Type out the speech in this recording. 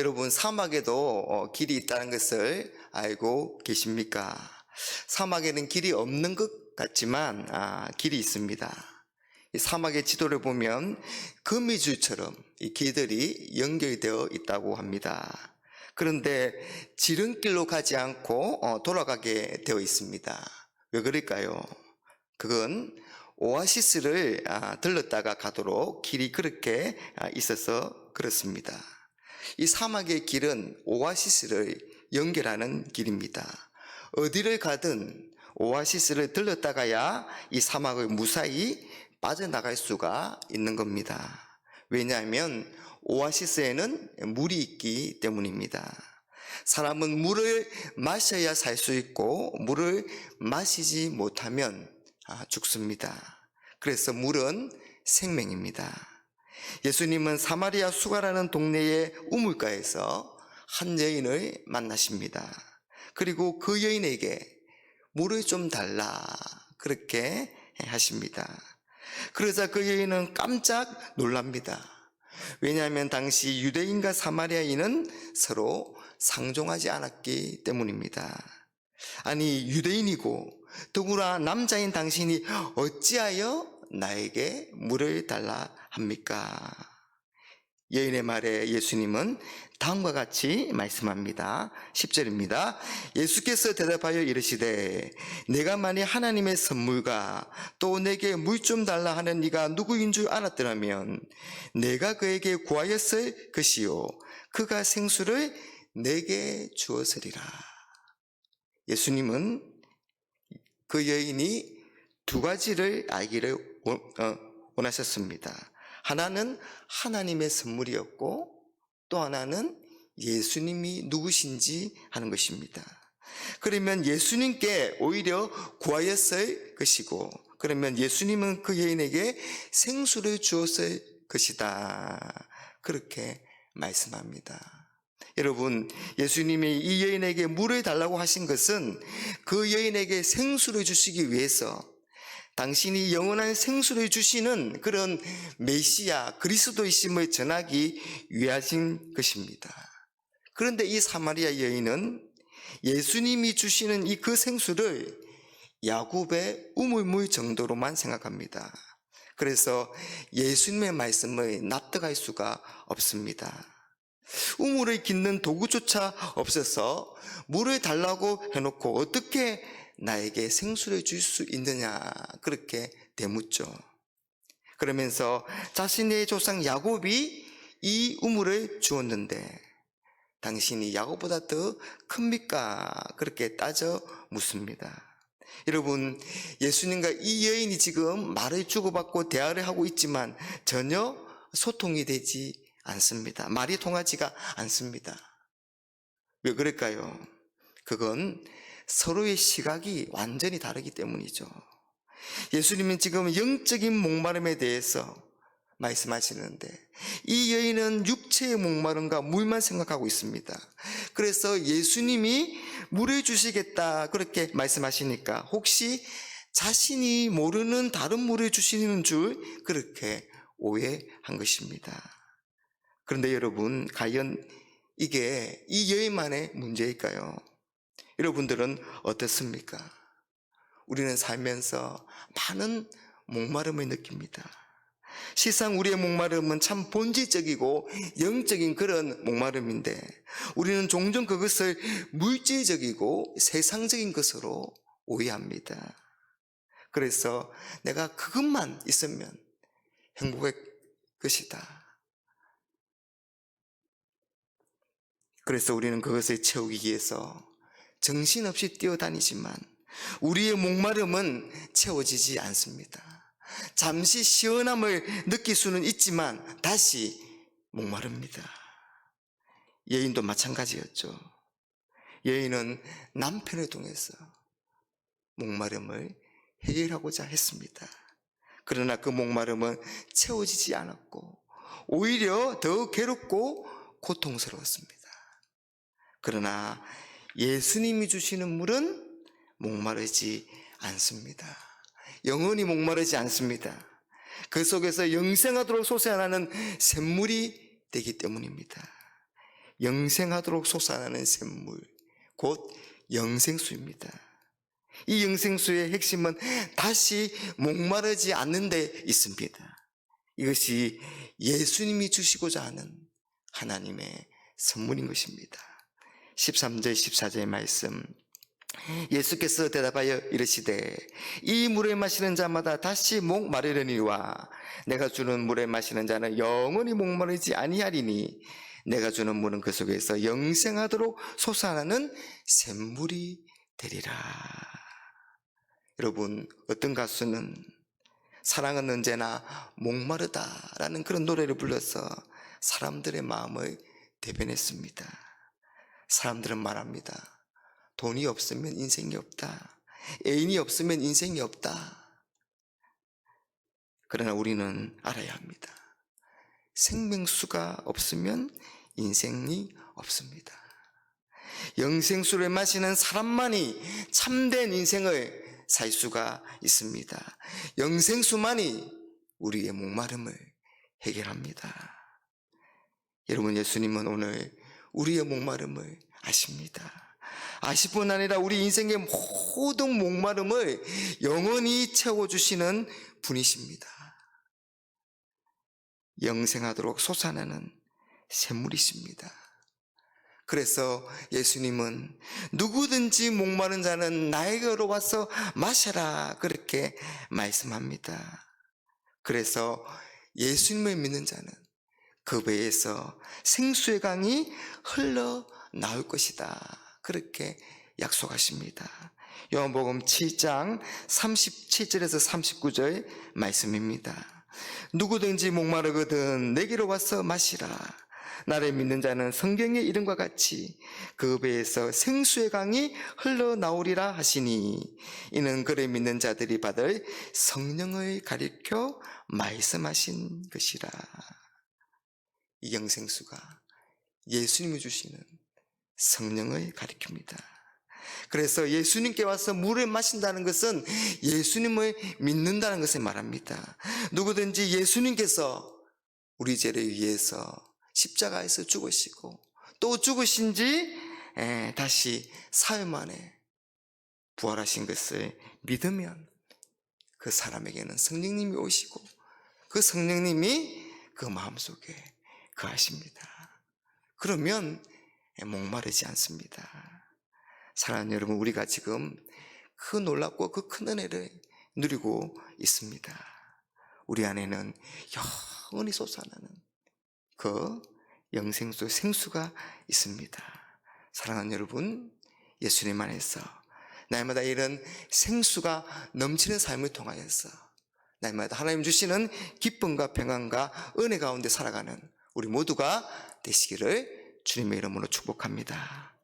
여러분, 사막에도 길이 있다는 것을 알고 계십니까? 사막에는 길이 없는 것 같지만 길이 있습니다. 이 사막의 지도를 보면 거미줄처럼 이 길들이 연결되어 있다고 합니다. 그런데 지름길로 가지 않고 돌아가게 되어 있습니다. 왜 그럴까요? 그건 오아시스를 들렀다가 가도록 길이 그렇게 있어서 그렇습니다. 이 사막의 길은 오아시스를 연결하는 길입니다. 어디를 가든 오아시스를 들렀다가야 이 사막을 무사히 빠져나갈 수가 있는 겁니다. 왜냐하면 오아시스에는 물이 있기 때문입니다. 사람은 물을 마셔야 살 수 있고 물을 마시지 못하면 죽습니다. 그래서 물은 생명입니다. 예수님은 사마리아 수가라는 동네의 우물가에서 한 여인을 만나십니다. 그리고 그 여인에게 물을 좀 달라 그렇게 하십니다. 그러자 그 여인은 깜짝 놀랍니다. 왜냐하면 당시 유대인과 사마리아인은 서로 상종하지 않았기 때문입니다. 아니, 유대인이고 더구나 남자인 당신이 어찌하여 나에게 물을 달라 합니까? 여인의 말에 예수님은 다음과 같이 말씀합니다. 10절입니다. 예수께서 대답하여 이르시되 내가 만일 하나님의 선물과 또 내게 물 좀 달라 하는 이가 누구인 줄 알았더라면 내가 그에게 구하였을 것이요 그가 생수를 내게 주었으리라. 예수님은 그 여인이 두 가지를 알기를 원하셨습니다. 하나는 하나님의 선물이었고 또 하나는 예수님이 누구신지 하는 것입니다. 그러면 예수님께 오히려 구하였을 것이고 그러면 예수님은 그 여인에게 생수를 주었을 것이다. 그렇게 말씀합니다. 여러분, 예수님이 이 여인에게 물을 달라고 하신 것은 그 여인에게 생수를 주시기 위해서 당신이 영원한 생수를 주시는 그런 메시아 그리스도이심을 전하기 위하신 것입니다. 그런데 이 사마리아 여인은 예수님이 주시는 이 그 생수를 야곱의 우물물 정도로만 생각합니다. 그래서 예수님의 말씀을 납득할 수가 없습니다. 우물을 깃는 도구조차 없어서 물을 달라고 해놓고 어떻게 나에게 생수를 줄 수 있느냐 그렇게 되묻죠. 그러면서 자신의 조상 야곱이 이 우물을 주었는데 당신이 야곱보다 더 큽니까? 그렇게 따져 묻습니다. 여러분, 예수님과 이 여인이 지금 말을 주고받고 대화를 하고 있지만 전혀 소통이 되지 않습니다. 말이 통하지가 않습니다. 왜 그럴까요? 그건 서로의 시각이 완전히 다르기 때문이죠. 예수님은 지금 영적인 목마름에 대해서 말씀하시는데 이 여인은 육체의 목마름과 물만 생각하고 있습니다. 그래서 예수님이 물을 주시겠다 그렇게 말씀하시니까 혹시 자신이 모르는 다른 물을 주시는 줄 그렇게 오해한 것입니다. 그런데 여러분, 과연 이게 이 여인만의 문제일까요? 여러분들은 어떻습니까? 우리는 살면서 많은 목마름을 느낍니다. 실상 우리의 목마름은 참 본질적이고 영적인 그런 목마름인데 우리는 종종 그것을 물질적이고 세상적인 것으로 오해합니다. 그래서 내가 그것만 있으면 행복할 것이다. 그래서 우리는 그것을 채우기 위해서 정신없이 뛰어다니지만 우리의 목마름은 채워지지 않습니다. 잠시 시원함을 느낄 수는 있지만 다시 목마릅니다. 여인도 마찬가지였죠. 여인은 남편을 통해서 목마름을 해결하고자 했습니다. 그러나 그 목마름은 채워지지 않았고 오히려 더 괴롭고 고통스러웠습니다. 그러나 예수님이 주시는 물은 목마르지 않습니다. 영원히 목마르지 않습니다. 그 속에서 영생하도록 솟아나는 샘물이 되기 때문입니다. 영생하도록 솟아나는 샘물, 곧 영생수입니다. 이 영생수의 핵심은 다시 목마르지 않는 데 있습니다. 이것이 예수님이 주시고자 하는 하나님의 선물인 것입니다. 13절 14절의 말씀, 예수께서 대답하여 이르시되 이 물에 마시는 자마다 다시 목마르려니와 내가 주는 물에 마시는 자는 영원히 목마르지 아니하리니 내가 주는 물은 그 속에서 영생하도록 솟아나는 샘물이 되리라. 여러분, 어떤 가수는 사랑은 언제나 목마르다라는 그런 노래를 불러서 사람들의 마음을 대변했습니다. 사람들은 말합니다. 돈이 없으면 인생이 없다. 애인이 없으면 인생이 없다. 그러나 우리는 알아야 합니다. 생명수가 없으면 인생이 없습니다. 영생수를 마시는 사람만이 참된 인생을 살 수가 있습니다. 영생수만이 우리의 목마름을 해결합니다. 여러분, 예수님은 오늘 우리의 목마름을 아십니다. 아실 뿐 아니라 우리 인생의 모든 목마름을 영원히 채워주시는 분이십니다. 영생하도록 솟아나는 샘물이십니다. 그래서 예수님은 누구든지 목마른 자는 나에게로 와서 마셔라, 그렇게 말씀합니다. 그래서 예수님을 믿는 자는 그 배에서 생수의 강이 흘러나올 것이다, 그렇게 약속하십니다. 요한복음 7장 37절에서 39절 말씀입니다. 누구든지 목마르거든 내게로 와서 마시라. 나를 믿는 자는 성경의 이름과 같이 그 배에서 생수의 강이 흘러나오리라 하시니 이는 그를 믿는 자들이 받을 성령을 가리켜 말씀하신 것이라. 이 영생수가 예수님이 주시는 성령을 가리킵니다. 그래서 예수님께 와서 물을 마신다는 것은 예수님을 믿는다는 것을 말합니다. 누구든지 예수님께서 우리 죄를 위해서 십자가에서 죽으시고 또 죽으신 지 다시 사흘 만에 부활하신 것을 믿으면 그 사람에게는 성령님이 오시고 그 성령님이 그 마음속에 거하십니다. 그러면 목마르지 않습니다. 사랑하는 여러분, 우리가 지금 그 놀랍고 그 큰 은혜를 누리고 있습니다. 우리 안에는 영원히 솟아나는 그 영생수, 생수가 있습니다. 사랑하는 여러분, 예수님 안에서 날마다 이런 생수가 넘치는 삶을 통하여서 날마다 하나님 주시는 기쁨과 평안과 은혜 가운데 살아가는 우리 모두가 되시기를 주님의 이름으로 축복합니다.